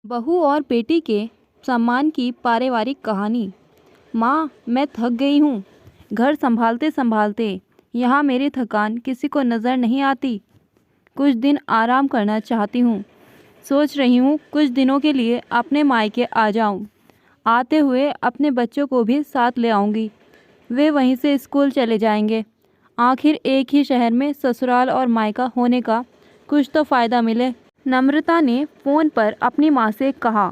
बहू और बेटी के सम्मान की पारिवारिक कहानी। माँ, मैं थक गई हूँ। घर संभालते संभालते यहाँ मेरी थकान किसी को नज़र नहीं आती। कुछ दिन आराम करना चाहती हूँ। सोच रही हूँ कुछ दिनों के लिए अपने मायके आ जाऊँ। आते हुए अपने बच्चों को भी साथ ले आऊँगी। वे वहीं से स्कूल चले जाएंगे। आखिर एक ही शहर में ससुराल और मायका होने का कुछ तो फ़ायदा मिले। नम्रता ने फ़ोन पर अपनी माँ से कहा।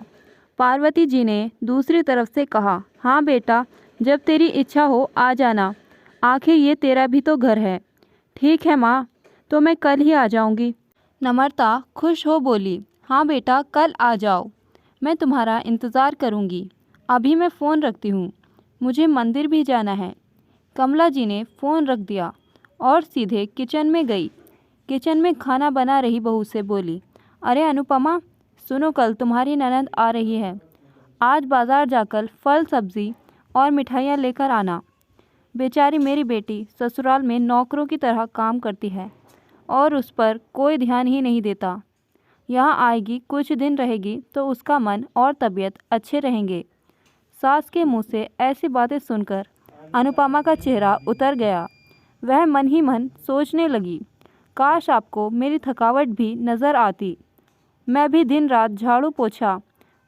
पार्वती जी ने दूसरी तरफ से कहा, हाँ बेटा, जब तेरी इच्छा हो आ जाना। आखिर ये तेरा भी तो घर है। ठीक है माँ, तो मैं कल ही आ जाऊँगी। नम्रता खुश हो बोली, हाँ बेटा, कल आ जाओ। मैं तुम्हारा इंतज़ार करूँगी। अभी मैं फ़ोन रखती हूँ, मुझे मंदिर भी जाना है। कमला जी ने फ़ोन रख दिया और सीधे किचन में गई। किचन में खाना बना रही बहू से बोली, अरे अनुपमा, सुनो, कल तुम्हारी ननद आ रही है। आज बाज़ार जाकर फल सब्ज़ी और मिठाइयाँ लेकर आना। बेचारी मेरी बेटी ससुराल में नौकरों की तरह काम करती है और उस पर कोई ध्यान ही नहीं देता। यहाँ आएगी, कुछ दिन रहेगी तो उसका मन और तबीयत अच्छे रहेंगे। सास के मुंह से ऐसी बातें सुनकर अनुपमा का चेहरा उतर गया। वह मन ही मन सोचने लगी, काश आपको मेरी थकावट भी नज़र आती। मैं भी दिन रात झाड़ू पोछा,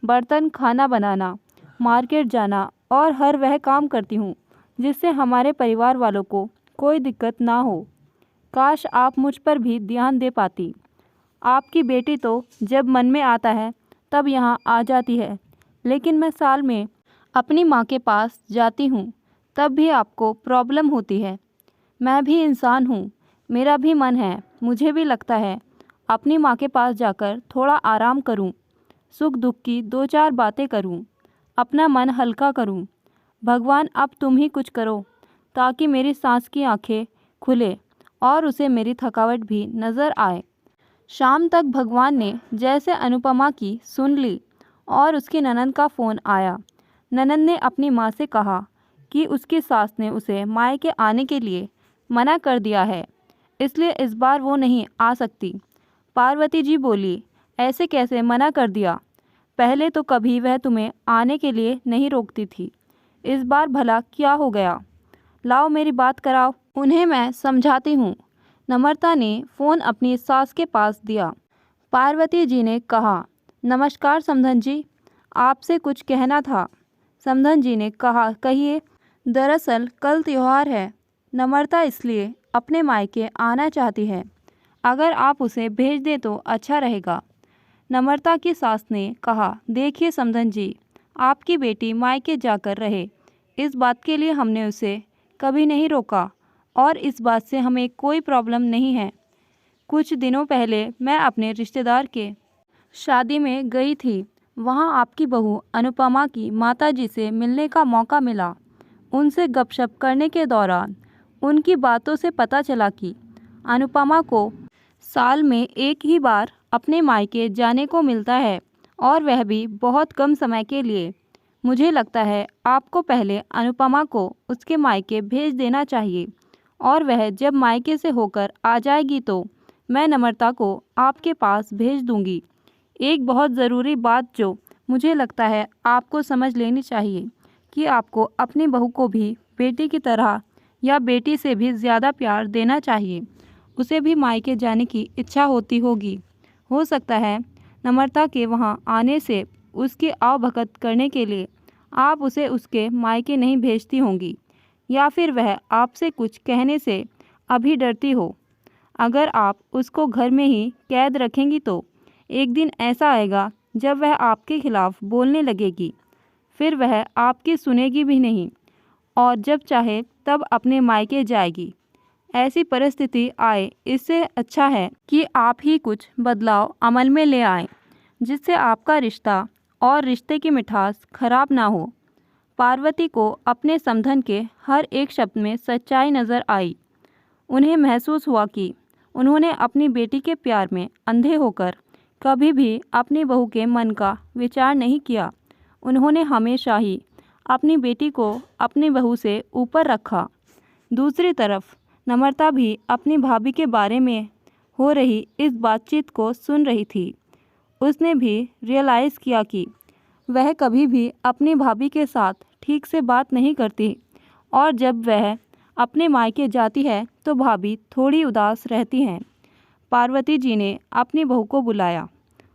बर्तन, खाना बनाना, मार्केट जाना और हर वह काम करती हूँ जिससे हमारे परिवार वालों को कोई दिक्कत ना हो। काश आप मुझ पर भी ध्यान दे पाती। आपकी बेटी तो जब मन में आता है तब यहाँ आ जाती है, लेकिन मैं साल में अपनी माँ के पास जाती हूँ तब भी आपको प्रॉब्लम होती है। मैं भी इंसान हूँ, मेरा भी मन है, मुझे भी लगता है अपनी माँ के पास जाकर थोड़ा आराम करूं, सुख दुख की दो चार बातें करूं, अपना मन हल्का करूं। भगवान, अब तुम ही कुछ करो ताकि मेरी सांस की आंखें खुले और उसे मेरी थकावट भी नज़र आए। शाम तक भगवान ने जैसे अनुपमा की सुन ली और उसकी ननद का फ़ोन आया। ननद ने अपनी माँ से कहा कि उसकी सास ने उसे मायके आने के लिए मना कर दिया है, इसलिए इस बार वो नहीं आ सकती। पार्वती जी बोली, ऐसे कैसे मना कर दिया? पहले तो कभी वह तुम्हें आने के लिए नहीं रोकती थी, इस बार भला क्या हो गया? लाओ मेरी बात कराओ, उन्हें मैं समझाती हूँ। नम्रता ने फ़ोन अपनी सास के पास दिया। पार्वती जी ने कहा, नमस्कार समधन जी, आपसे कुछ कहना था। समधन जी ने कहा, कहिए। दरअसल कल त्योहार है, नम्रता इसलिए अपने मायके आना चाहती है। अगर आप उसे भेज दें तो अच्छा रहेगा। नम्रता की सास ने कहा, देखिए समधन जी, आपकी बेटी मायके जाकर रहे, इस बात के लिए हमने उसे कभी नहीं रोका और इस बात से हमें कोई प्रॉब्लम नहीं है। कुछ दिनों पहले मैं अपने रिश्तेदार के शादी में गई थी। वहाँ आपकी बहू अनुपमा की माताजी से मिलने का मौका मिला। उनसे गपशप करने के दौरान उनकी बातों से पता चला कि अनुपमा को साल में एक ही बार अपने मायके जाने को मिलता है और वह भी बहुत कम समय के लिए। मुझे लगता है आपको पहले अनुपमा को उसके मायके भेज देना चाहिए और वह जब मायके से होकर आ जाएगी तो मैं नम्रता को आपके पास भेज दूंगी। एक बहुत ज़रूरी बात जो मुझे लगता है आपको समझ लेनी चाहिए कि आपको अपनी बहू को भी बेटी की तरह या बेटी से भी ज़्यादा प्यार देना चाहिए। उसे भी मायके जाने की इच्छा होती होगी। हो सकता है नम्रता के वहाँ आने से उसकी आवभगत करने के लिए आप उसे उसके मायके नहीं भेजती होंगी, या फिर वह आपसे कुछ कहने से अभी डरती हो। अगर आप उसको घर में ही कैद रखेंगी तो एक दिन ऐसा आएगा जब वह आपके खिलाफ़ बोलने लगेगी, फिर वह आपकी सुनेगी भी नहीं और जब चाहे तब अपने मायके जाएगी। ऐसी परिस्थिति आए, इससे अच्छा है कि आप ही कुछ बदलाव अमल में ले आएं, जिससे आपका रिश्ता और रिश्ते की मिठास खराब ना हो। पार्वती को अपने समधन के हर एक शब्द में सच्चाई नज़र आई। उन्हें महसूस हुआ कि उन्होंने अपनी बेटी के प्यार में अंधे होकर कभी भी अपनी बहू के मन का विचार नहीं किया। उन्होंने हमेशा ही अपनी बेटी को अपनी बहू से ऊपर रखा। दूसरी तरफ नम्रता भी अपनी भाभी के बारे में हो रही इस बातचीत को सुन रही थी। उसने भी रियलाइज़ किया कि वह कभी भी अपनी भाभी के साथ ठीक से बात नहीं करती और जब वह अपने मायके जाती है तो भाभी थोड़ी उदास रहती हैं। पार्वती जी ने अपनी बहू को बुलाया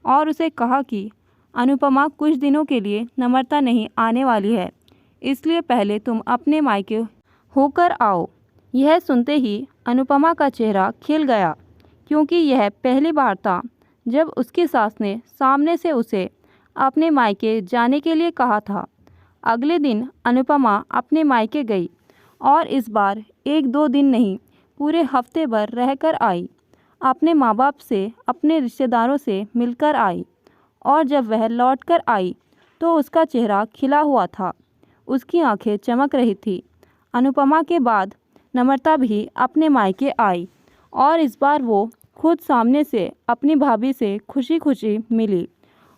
और उसे कहा कि अनुपमा कुछ दिनों के लिए नम्रता नहीं आने वाली है, इसलिए पहले तुम अपने मायके होकर आओ। यह सुनते ही अनुपमा का चेहरा खिल गया, क्योंकि यह पहली बार था जब उसकी सास ने सामने से उसे अपने मायके जाने के लिए कहा था। अगले दिन अनुपमा अपने मायके गई और इस बार 1-2 दिन नहीं, पूरे हफ्ते भर रहकर आई। अपने माँ बाप से, अपने रिश्तेदारों से मिलकर आई और जब वह लौटकर आई तो उसका चेहरा खिला हुआ था, उसकी आंखें चमक रही थी। अनुपमा के बाद नम्रता भी अपने मायके आई और इस बार वो खुद सामने से अपनी भाभी से खुशी खुशी मिली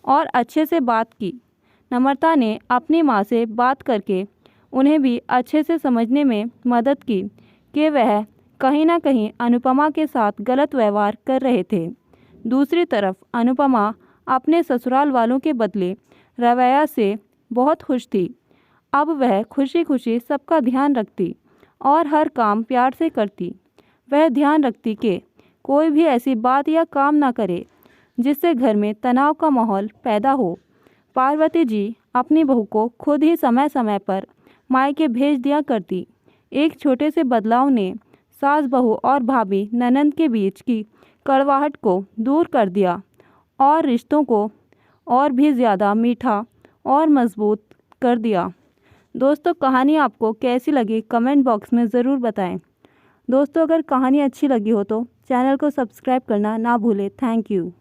और अच्छे से बात की। नम्रता ने अपनी माँ से बात करके उन्हें भी अच्छे से समझने में मदद की कि वह कहीं ना कहीं अनुपमा के साथ गलत व्यवहार कर रहे थे। दूसरी तरफ अनुपमा अपने ससुराल वालों के बदले रवैया से बहुत खुश थी। अब वह खुशी खुशी सबका ध्यान रखती और हर काम प्यार से करती। वह ध्यान रखती कि कोई भी ऐसी बात या काम ना करे जिससे घर में तनाव का माहौल पैदा हो। पार्वती जी अपनी बहू को खुद ही समय समय पर मायके भेज दिया करती। एक छोटे से बदलाव ने सास बहू और भाभी ननंद के बीच की कड़वाहट को दूर कर दिया और रिश्तों को और भी ज़्यादा मीठा और मजबूत कर दिया। दोस्तों, कहानी आपको कैसी लगी कमेंट बॉक्स में ज़रूर बताएं। दोस्तों, अगर कहानी अच्छी लगी हो तो चैनल को सब्सक्राइब करना ना भूलें। Thank you.